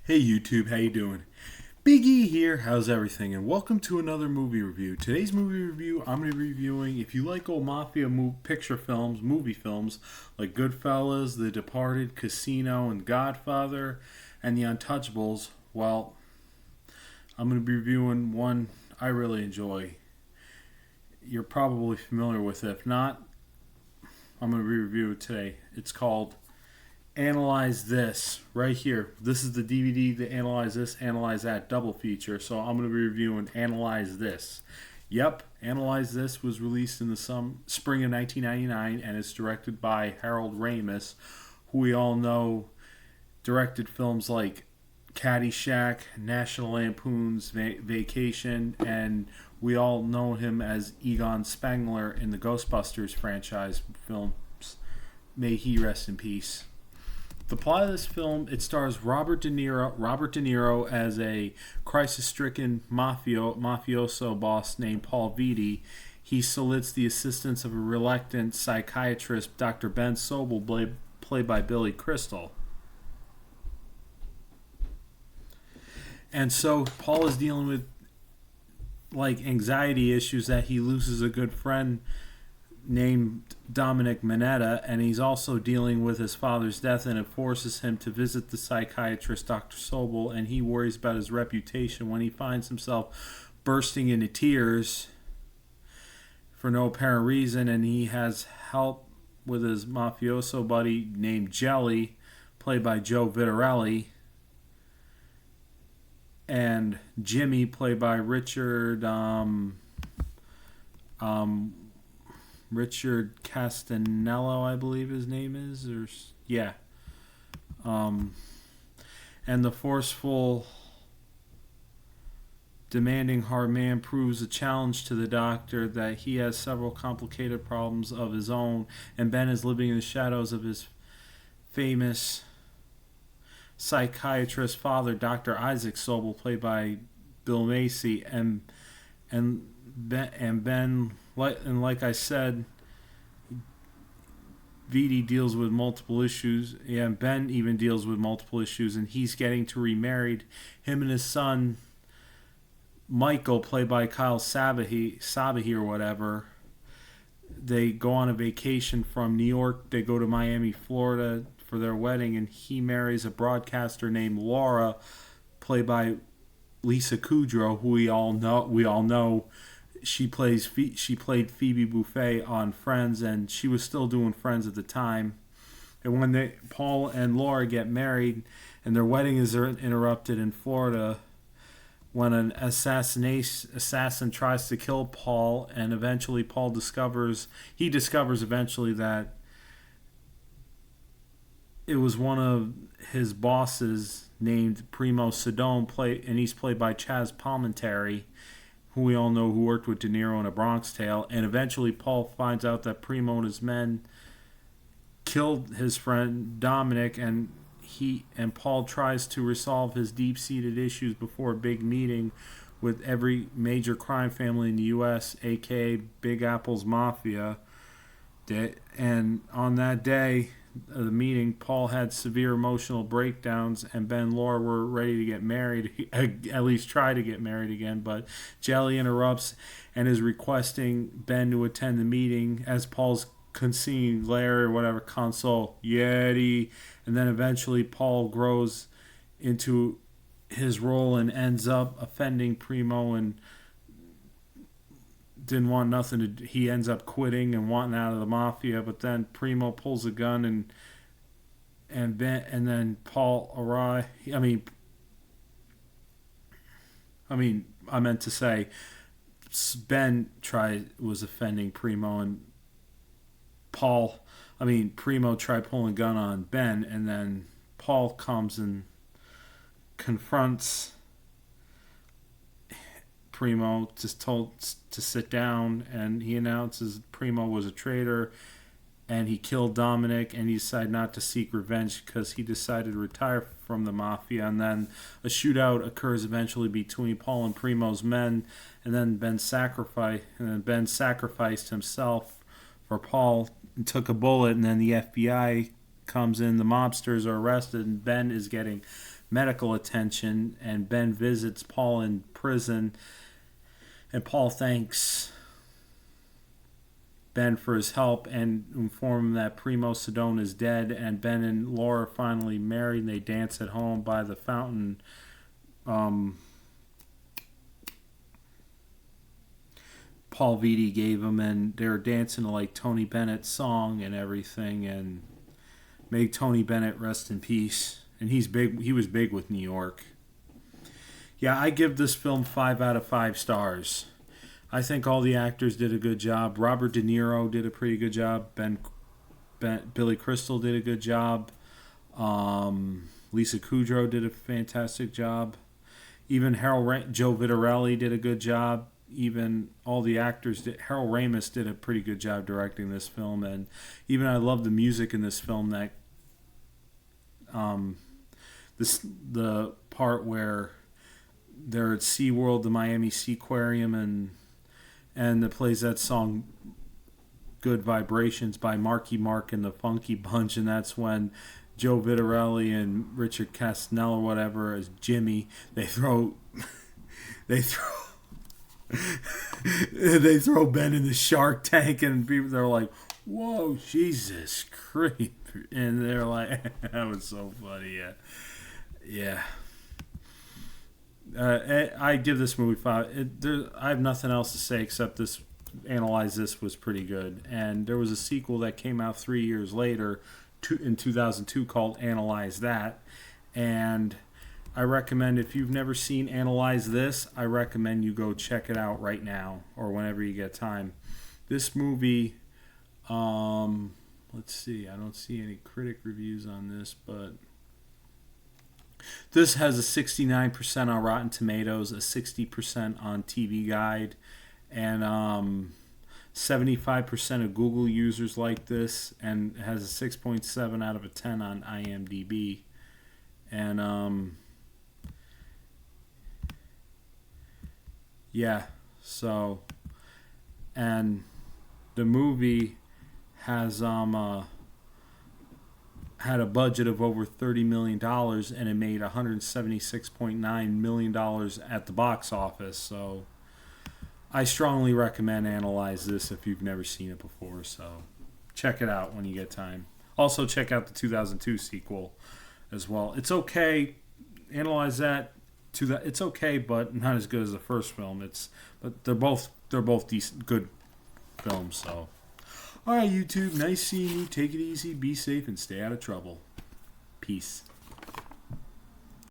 Hey YouTube, how you doing? Big E here, how's everything? And welcome to another movie review. Today's movie review, I'm going to be reviewing, if you like old mafia picture films, movie films, like Goodfellas, The Departed, Casino, and Godfather, and The Untouchables, well, I'm going to be reviewing one I really enjoy. You're probably familiar with it. If not, I'm going to review it today. It's called Analyze This right here. This is the DVD, the Analyze This, Analyze That double feature. So I'm going to be reviewing Analyze This. Yep, Analyze This was released in the spring of 1999 and it's directed by Harold Ramis, who we all know directed films like Caddyshack, National Lampoon's Vacation, and we all know him as Egon Spengler in the Ghostbusters franchise films. May he rest in peace. The plot of this film, it stars Robert De Niro as a crisis-stricken mafioso boss named Paul Vitti. He solicits the assistance of a reluctant psychiatrist, Dr. Ben Sobel, played by Billy Crystal. And so Paul is dealing with anxiety issues that he loses a good friend named Dominic Mineta, and he's also dealing with his father's death, and it forces him to visit the psychiatrist Dr. Sobel, and he worries about his reputation when he finds himself bursting into tears for no apparent reason, and he has help with his mafioso buddy named Jelly, played by Joe Viterell, and Jimmy, played by Richard Castanello, I believe his name is, and the forceful, demanding hard man proves a challenge to the doctor that he has several complicated problems of his own, and Ben is living in the shadows of his famous psychiatrist father, Dr. Isaac Sobel, played by Bill Macy, and Ben, like I said, Vitti deals with multiple issues. Yeah, and Ben even deals with multiple issues, and he's getting to remarried. Him and his son, Michael, played by Kyle Sabihy or whatever, they go on a vacation from New York. They go to Miami, Florida for their wedding, and he marries a broadcaster named Laura, played by Lisa Kudrow, who we all know. She played Phoebe Buffay on Friends, and she was still doing Friends at the time. And when Paul and Laura get married, and their wedding is interrupted in Florida, when an assassin tries to kill Paul, and eventually Paul discovers eventually that it was one of his bosses named Primo Sedone, and he's played by Chazz Palminteri, who we all know, who worked with DeNiro in A Bronx Tale. And eventually Paul finds out that Primo and his men killed his friend Dominic, and Paul tries to resolve his deep-seated issues before a big meeting with every major crime family in the U.S., aka Big Apple's Mafia. And on that day of the meeting, Paul had severe emotional breakdowns, and Ben and Laura were ready to get married, at least try to get married again, but Jelly interrupts and is requesting Ben to attend the meeting as Paul's conceding Larry or whatever, console, Yeti, and then eventually Paul grows into his role and ends up offending Primo and didn't want nothing to. He ends up quitting and wanting out of the mafia, but then Primo pulls a gun and then Paul arrives. I meant to say Ben was offending Primo, and Primo tried pulling a gun on Ben, and then Paul comes and confronts Primo, just told to sit down, and he announces Primo was a traitor and he killed Dominic, and he decided not to seek revenge because he decided to retire from the mafia. And then a shootout occurs eventually between Paul and Primo's men, and then Ben sacrificed himself for Paul and took a bullet, and then the FBI comes in, the mobsters are arrested, and Ben is getting medical attention, and Ben visits Paul in prison, and Paul thanks Ben for his help and inform him that Primo Sedone is dead, and Ben and Laura finally married, and they dance at home by the fountain. Paul Vitti gave them, and they're dancing to like Tony Bennett's song and everything, and may Tony Bennett rest in peace. And he's big. He was big with New York. Yeah, I give this film 5 out of 5 stars. I think all the actors did a good job. Robert DeNiro did a pretty good job. Billy Crystal did a good job. Lisa Kudrow did a fantastic job. Even Joe Viterell did a good job. Even all the actors did. Harold Ramis did a pretty good job directing this film, and even I love the music in this film. That the part where they're at SeaWorld, the Miami Seaquarium, and it plays that song "Good Vibrations" by Marky Mark and the Funky Bunch, and that's when Joe Viterell and Richard Casella, or whatever, as Jimmy, they throw Ben in the shark tank, and people, they're like, "Whoa, Jesus Christ!" And they're like, "That was so funny." Yeah. I give this movie 5. I have nothing else to say except this. Analyze This was pretty good, and there was a sequel that came out 3 years later, in 2002, called Analyze That, and I recommend, if you've never seen Analyze This, I recommend you go check it out right now or whenever you get time. This movie, let's see, I don't see any critic reviews on this, but this has a 69% on Rotten Tomatoes, a 60% on TV Guide, and 75% of Google users like this, and it has a 6.7 out of a 10 on IMDb. And yeah, so, and the movie has had a budget of over $30 million, and it made $176.9 million at the box office. So I strongly recommend Analyze This if you've never seen it before. So check it out when you get time. Also check out the 2002 sequel as well. It's okay. Analyze That. It's okay, but not as good as the first film. But they're both decent, good films. So, all right, YouTube. Nice seeing you. Take it easy. Be safe and stay out of trouble. Peace.